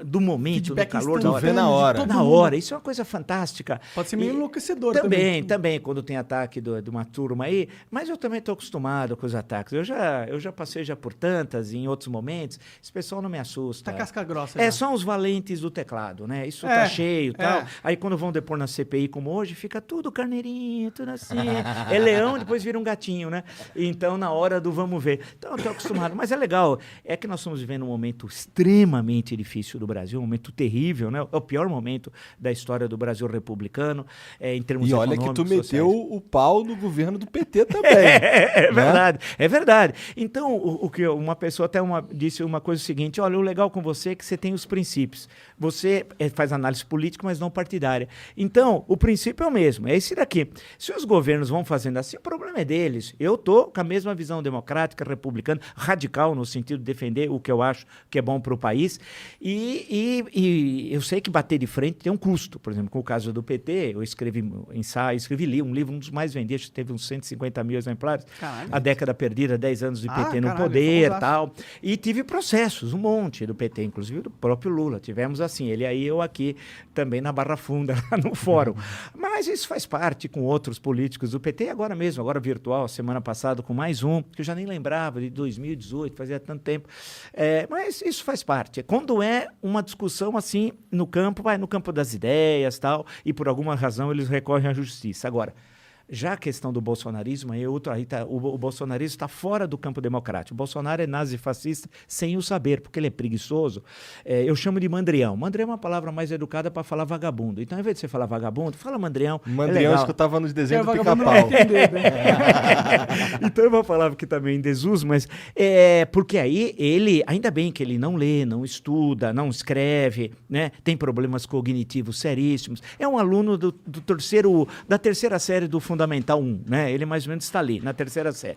do momento, Feedback no calor da hora. vê na hora. Na hora. Isso é uma coisa fantástica. Pode ser meio enlouquecedor Também, quando tem ataque de uma turma aí. Mas eu também estou acostumado com os ataques. Eu já passei por tantas em outros momentos. Esse pessoal não me assusta. Tá casca grossa. São os valentes do teclado, né? Isso tá cheio e tal. Aí quando vão depor na CPI como hoje, fica tudo carneirinho, tudo assim. É leão, depois vira um gatinho, né? Então, na hora do vamos ver. Então, eu estou acostumado. Mas é legal. É que nós estamos vivendo um momento extremamente difícil do Brasil, um momento terrível, né? É o pior momento da história do Brasil republicano, em termos econômicos. E olha que tu meteu o pau no governo do PT também. Verdade, é verdade. Então, o que uma pessoa até disse uma coisa seguinte: olha, o legal com você é que você tem os princípios. Você faz análise política, mas não partidária. Então, o princípio é o mesmo, é esse daqui. Se os governos vão fazendo assim, o problema é deles. Eu estou com a mesma visão democrática, republicana, radical, no sentido de defender o que eu acho que é bom para o país. E eu sei que bater de frente tem um custo. Por exemplo, com o caso do PT, eu escrevi um livro, um dos mais vendidos, teve uns 150 mil exemplares. Caralho. A década perdida, 10 anos do PT no poder e tal. E tive processos, um monte do PT, inclusive do próprio Lula. Tivemos assim, ele aí, eu aqui, também na Barra Funda, lá no fórum. Mas isso faz parte com outros políticos do PT, agora mesmo, agora virtual, semana passada, com mais um, que eu já nem lembrava, de 2018, fazia tanto tempo. Mas isso faz parte. Quando é uma discussão assim, no campo das ideias e tal, e por alguma razão eles recorrem à justiça. Agora, já a questão do bolsonarismo, o bolsonarismo está fora do campo democrático. O Bolsonaro é nazifascista sem o saber, porque ele é preguiçoso. Eu chamo de mandrião. Mandrião é uma palavra mais educada para falar vagabundo. Então, ao invés de você falar vagabundo, fala mandrião. Mandrião eu escutava nos desenhos do Pica-Pau. Então, é uma palavra que também em desuso, mas porque aí ele, ainda bem que ele não lê, não estuda, não escreve, né? Tem problemas cognitivos seríssimos. É um aluno da terceira série do Fundamental 1, né? Ele mais ou menos está ali, na terceira série.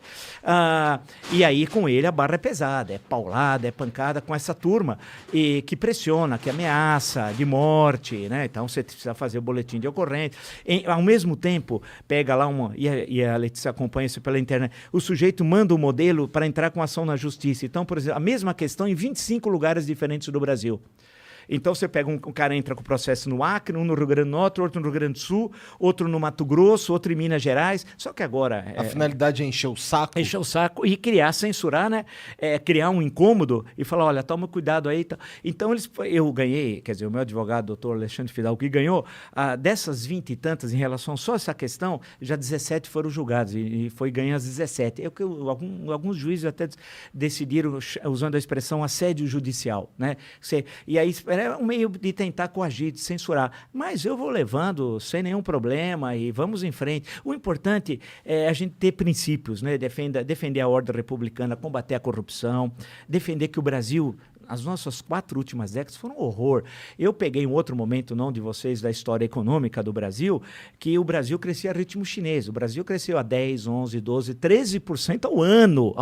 E aí, com ele, a barra é pesada, é paulada, é pancada com essa turma que pressiona, que ameaça de morte, né? Então, você precisa fazer o boletim de ocorrência. Ao mesmo tempo, pega lá e a Letícia acompanha isso pela internet, o sujeito manda o modelo para entrar com ação na justiça. Então, por exemplo, a mesma questão em 25 lugares diferentes do Brasil. Então, você pega um cara entra com processo no Acre, um no Rio Grande do Norte, outro no Rio Grande do Sul, outro no Mato Grosso, outro em Minas Gerais. Só que agora... A finalidade é encher o saco? Encher o saco e censurar, né? Criar um incômodo e falar, olha, toma cuidado aí. Então, eu ganhei, quer dizer, o meu advogado, doutor Alexandre Fidalgo, que ganhou, dessas 20 e tantas em relação só a essa questão, já 17 foram julgados e foi ganho as 17. Alguns juízes até decidiram, usando a expressão assédio judicial, né? E aí... É um meio de tentar coagir, de censurar. Mas eu vou levando sem nenhum problema e vamos em frente. O importante é a gente ter princípios, né? Defender a ordem republicana, combater a corrupção, defender que o Brasil... As nossas 4 últimas décadas foram um horror. Eu peguei um outro momento, não de vocês, da história econômica do Brasil, que o Brasil crescia a ritmo chinês. O Brasil cresceu a 10, 11, 12, 13% ao ano.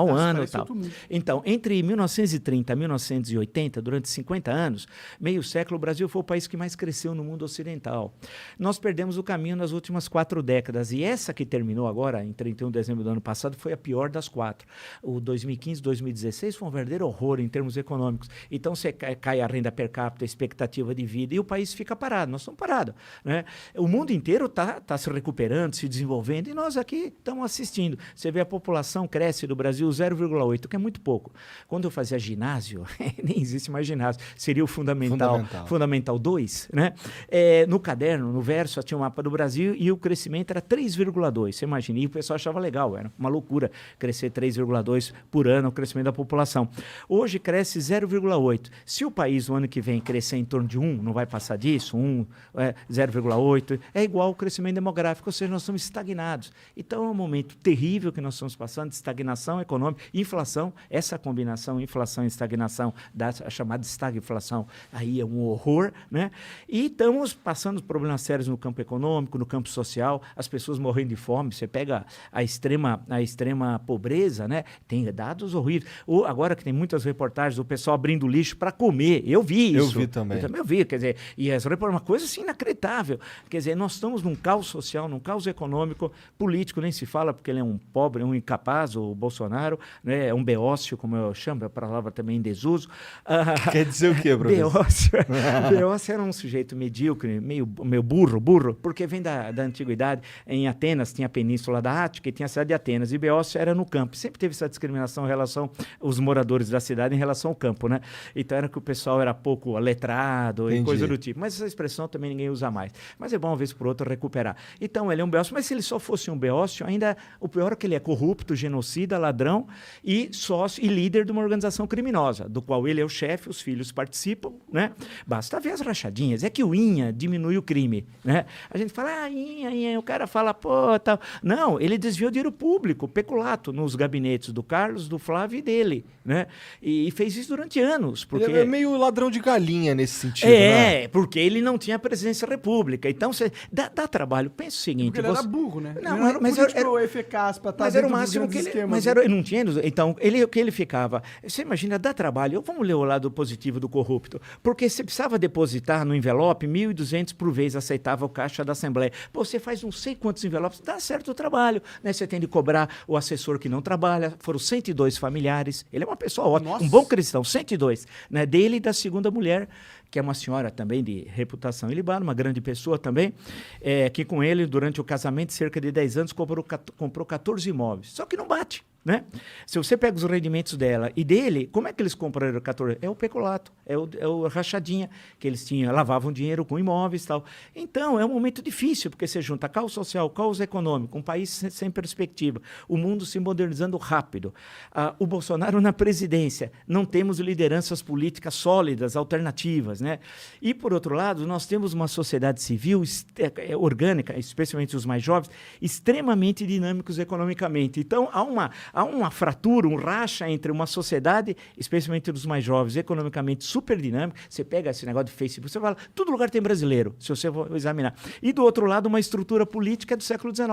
E tal. Então, entre 1930 e 1980, durante 50 anos, meio século, o Brasil foi o país que mais cresceu no mundo ocidental. Nós perdemos o caminho nas últimas 4 décadas. E essa que terminou agora, em 31 de dezembro do ano passado, foi a pior das 4. O 2015, 2016 foi um verdadeiro horror em termos econômicos. Então, você cai a renda per capita, a expectativa de vida, e o país fica parado. Nós estamos parados, né? O mundo inteiro está se recuperando, se desenvolvendo, e nós aqui estamos assistindo. Você vê a população cresce do Brasil 0,8, que é muito pouco. Quando eu fazia ginásio, nem existe mais ginásio, seria o Fundamental 2, né? No caderno, no verso, tinha um mapa do Brasil e o crescimento era 3,2. Você imagina, e o pessoal achava legal, era uma loucura crescer 3,2 por ano o crescimento da população. Hoje cresce 0,8. Se o país no ano que vem crescer em torno de 1, não vai passar disso, 0,8, é igual ao crescimento demográfico, ou seja, nós estamos estagnados. Então é um momento terrível que nós estamos passando de estagnação econômica, inflação, essa combinação inflação e estagnação, a chamada estagflação, aí é um horror, né? E estamos passando problemas sérios no campo econômico, no campo social, as pessoas morrendo de fome, você pega a extrema pobreza, né? Tem dados horríveis. Agora que tem muitas reportagens, o pessoal abrindo abrindo lixo para comer. Eu vi Eu isso. vi também. Eu também vi, quer dizer, e as uma coisa assim inacreditável. Quer dizer, nós estamos num caos social, num caos econômico, político nem se fala, porque ele é um pobre, um incapaz, o Bolsonaro, né? É um beócio, como eu chamo, a palavra também em desuso. Quer dizer o quê, professor? Beócio era um sujeito medíocre, meio burro, porque vem da antiguidade. Em Atenas tinha a península da Ática e tinha a cidade de Atenas, e Beócio era no campo. Sempre teve essa discriminação em relação aos moradores da cidade em relação ao campo, né? Então era que o pessoal era pouco letrado e coisa do tipo. Mas essa expressão também ninguém usa mais. Mas é bom, uma vez por outra, recuperar. Então, ele é um beócio, mas se ele só fosse um beócio, ainda o pior é que ele é corrupto, genocida, ladrão e sócio e líder de uma organização criminosa, do qual ele é o chefe, os filhos participam, né? Basta ver as rachadinhas. É que o INHA diminui o crime, né? A gente fala, INHA, o cara fala, pô, tal. Não, ele desviou dinheiro público, peculato, nos gabinetes do Carlos, do Flávio e dele, né? E fez isso durante anos. Porque... Ele é meio ladrão de galinha nesse sentido, né? Porque ele não tinha presidência da República. Então, dá trabalho. Pensa o seguinte... Porque ele era burro, né? Não, ele era mas político eficaz para estar mas era o dentro dos máximo que grandes ele... esquemas, Mas né? era, não tinha... Então, o que ele ficava... Você imagina, dá trabalho. Vamos ler o lado positivo do corrupto. Porque você precisava depositar no envelope 1.200 por vez, aceitava o caixa da Assembleia. Pô, você faz não sei quantos envelopes, dá certo o trabalho, né? Você tem de cobrar o assessor que não trabalha. Foram 102 familiares. Ele é uma pessoa ótima, Nossa. um bom cristão, 102, né? Dele e da segunda mulher, que é uma senhora também de reputação ilibada, uma grande pessoa também, que com ele, durante o casamento, cerca de 10 anos, comprou 14 imóveis. Só que não bate, né? Se você pega os rendimentos dela e dele, como é que eles compraram 14? É o peculato, é o rachadinha, que eles tinham, lavavam dinheiro com imóveis e tal. Então, é um momento difícil, porque você junta caos social, caos econômico, um país sem perspectiva, o mundo se modernizando rápido. O Bolsonaro na presidência, não temos lideranças políticas sólidas, alternativas, né? E, por outro lado, nós temos uma sociedade civil orgânica, especialmente os mais jovens, extremamente dinâmicos economicamente. Então, há uma fratura, um racha entre uma sociedade, especialmente dos mais jovens, economicamente super dinâmica. Você pega esse negócio de Facebook, você fala, todo lugar tem brasileiro, se você for examinar. E, do outro lado, uma estrutura política do século XIX.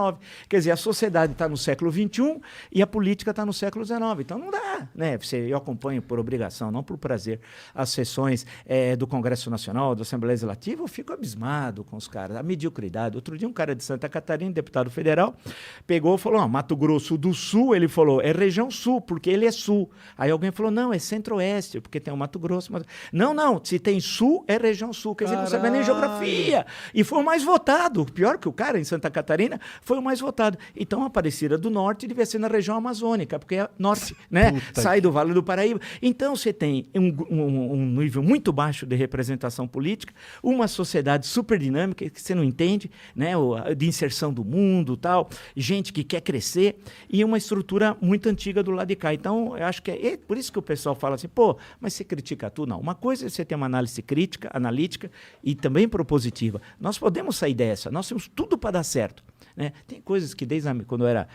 Quer dizer, a sociedade está no século XXI e a política está no século XIX. Então, não dá, né? Eu acompanho por obrigação, não por prazer, as sessões do Congresso Nacional, da Assembleia Legislativa, eu fico abismado com os caras, a mediocridade. Outro dia um cara de Santa Catarina, deputado federal, pegou e falou, Mato Grosso do Sul, ele falou, é região sul, porque ele é sul. Aí alguém falou, não, é centro-oeste, porque tem o Mato Grosso. Não, se tem sul, é região sul, quer dizer, não sabe nem geografia. E foi o mais votado, pior que o cara em Santa Catarina, foi o mais votado. Então, a Aparecida do Norte devia ser na região amazônica, porque é norte, né? Sai do Vale do Paraíba. Então, você tem um nível muito baixo de representação política, uma sociedade super dinâmica que você não entende, né, de inserção do mundo, tal, gente que quer crescer e uma estrutura muito antiga do lado de cá. Então, eu acho que é por isso que o pessoal fala assim, pô, mas você critica tudo? Não. Uma coisa é você ter uma análise crítica, analítica e também propositiva. Nós podemos sair dessa, nós temos tudo para dar certo. Né? Tem coisas que desde quando eu era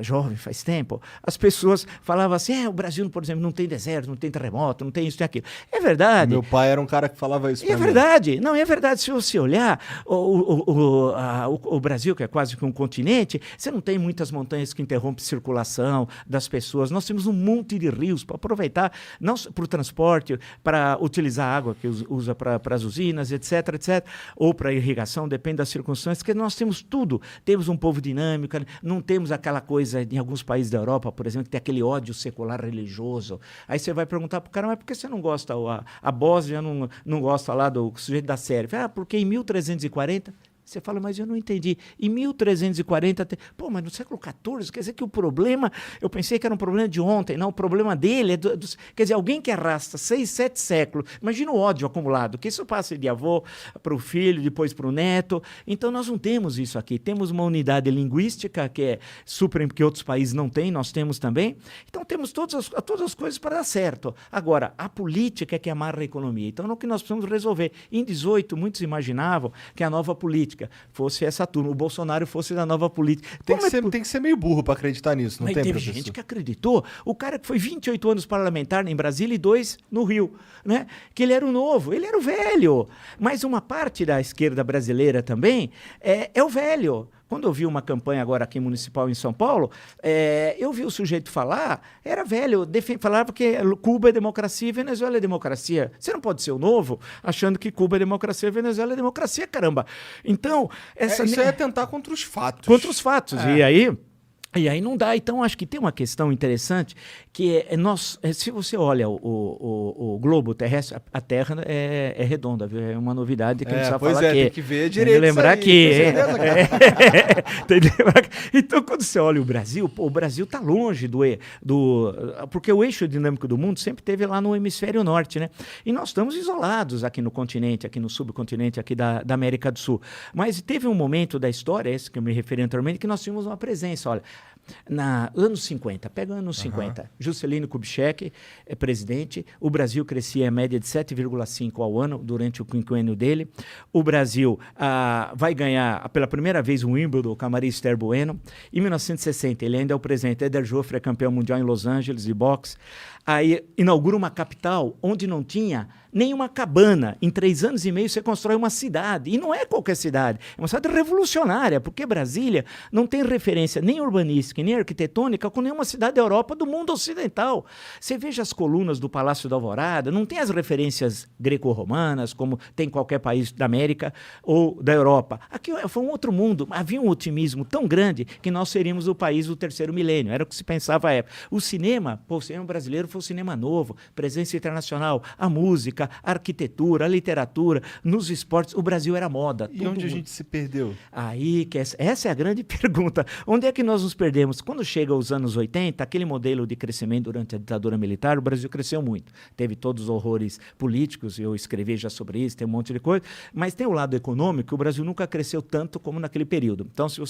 jovem, faz tempo, as pessoas falavam assim, o Brasil, por exemplo, não tem deserto, não tem terremoto, não tem isso, tem aquilo. É verdade. Meu pai era um cara que falava isso pra mim. É verdade. Não, é verdade. Se você olhar o Brasil, que é quase que um continente, você não tem muitas montanhas que interrompem a circulação das pessoas. Nós temos um monte de rios para aproveitar, não para o transporte, para utilizar a água que usa para as usinas, etc, ou para irrigação, depende das circunstâncias, porque nós temos tudo. Temos um povo dinâmico, não temos aquela coisa em alguns países da Europa, por exemplo, que tem aquele ódio secular religioso. Aí você vai perguntar para o cara, mas por que você não gosta, a Bósnia não gosta lá do sujeito da Sérvia? Porque em 1340... Você fala, mas eu não entendi. Em 1340, mas no século XIV, quer dizer que o problema, eu pensei que era um problema de ontem, não, o problema dele é quer dizer, alguém que arrasta 6, 7 séculos, imagina o ódio acumulado, que isso passa de avô para o filho, depois para o neto. Então, nós não temos isso aqui. Temos uma unidade linguística que é super, que outros países não têm, nós temos também. Então, temos todas as coisas para dar certo. Agora, a política é que amarra a economia. Então, é o que nós precisamos resolver. Em 18, muitos imaginavam que a nova política fosse essa turma, o Bolsonaro fosse da nova política. Tem que ser meio burro para acreditar nisso, não mas tem, teve professor? gente que acreditou. O cara que foi 28 anos parlamentar em Brasília e 2 no Rio, né? Que ele era o novo, ele era o velho. Mas uma parte da esquerda brasileira também é o velho. quando eu vi uma campanha agora aqui municipal em São Paulo, eu vi o sujeito falar, era velho, falava que Cuba é democracia e Venezuela é democracia. Você não pode ser o novo achando que Cuba é democracia e Venezuela é democracia, caramba. Então, isso aí é tentar contra os fatos. Contra os fatos. E aí não dá. Então, acho que tem uma questão interessante que se você olha o globo terrestre, a Terra é redonda, viu? É uma novidade que a gente precisa falar aqui. Tem que ver direito. Lembrar aí, que... certeza, Então, quando você olha o Brasil está longe porque o eixo dinâmico do mundo sempre esteve lá no hemisfério norte, né? E nós estamos isolados aqui no continente, aqui no subcontinente, aqui da América do Sul. Mas teve um momento da história, esse que eu me referi anteriormente, que nós tínhamos uma presença, olha... anos 50, pega anos 50, Juscelino Kubitschek é presidente, o Brasil crescia em média de 7,5 ao ano durante o quinquênio dele, o Brasil vai ganhar pela primeira vez o Wimbledon com a Maria Esther Bueno, em 1960 ele ainda é o presidente, Eder Joffre é campeão mundial em Los Angeles de boxe, aí inaugura uma capital onde não tinha nenhuma cabana. Em 3 anos e meio você constrói uma cidade. E não é qualquer cidade. É uma cidade revolucionária, porque Brasília não tem referência nem urbanística, nem arquitetônica com nenhuma cidade da Europa do mundo ocidental. Você veja as colunas do Palácio da Alvorada, não tem as referências greco-romanas, como tem em qualquer país da América ou da Europa. Aqui foi um outro mundo. Havia um otimismo tão grande que nós seríamos o país do 3º milênio. Era o que se pensava à época. O cinema brasileiro foi um cinema novo, presença internacional, a música, a arquitetura, a literatura, nos esportes, o Brasil era moda. E onde a gente se perdeu? Aí, essa é a grande pergunta. Onde é que nós nos perdemos? Quando chega os anos 80, aquele modelo de crescimento durante a ditadura militar, o Brasil cresceu muito. Teve todos os horrores políticos, eu escrevi já sobre isso, tem um monte de coisa, mas tem o lado econômico, o Brasil nunca cresceu tanto como naquele período. Então, se você